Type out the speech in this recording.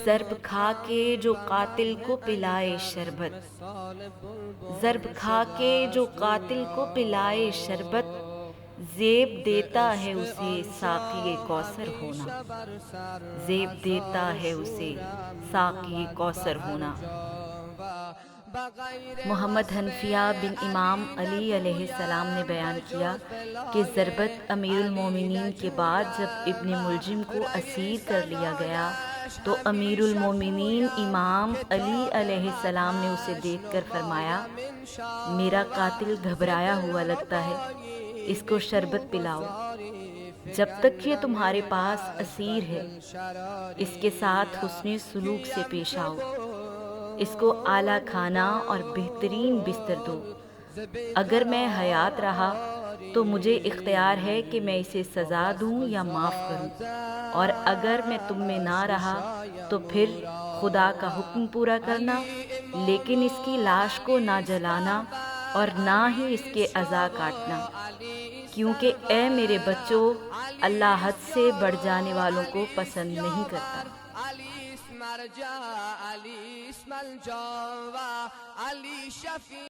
ضرب کھا کے جو قاتل کو پلائے شربت، ضرب کھا کے جو قاتل کو پلائے شربت، زیب دیتا ہے اسے ساقی کوثر ہونا، زیب دیتا ہے اسے ساقی کوثر ہونا۔ محمد حنفیہ بن امام علی علیہ السلام نے بیان کیا کہ ضربت امیر المومنین کے بعد جب ابن ملجم کو اسیر کر لیا گیا تو امیر المومنین امام علی علیہ السلام نے اسے دیکھ کر فرمایا، میرا قاتل گھبرایا ہوا لگتا ہے، اس کو شربت پلاؤ۔ جب تک یہ تمہارے پاس اسیر ہے اس کے ساتھ حسن سلوک سے پیش آؤ، اس کو اعلیٰ کھانا اور بہترین بستر دو۔ اگر میں حیات رہا تو مجھے اختیار ہے کہ میں اسے سزا دوں یا معاف کروں، اور اگر میں تم میں نہ رہا تو پھر خدا کا حکم پورا کرنا، لیکن اس کی لاش کو نہ جلانا اور نہ ہی اس کے اعضاء کاٹنا، کیونکہ اے میرے بچوں، اللہ حد سے بڑھ جانے والوں کو پسند نہیں کرتا۔ علی اسم ارجا علی اسم الجوا علی شفیع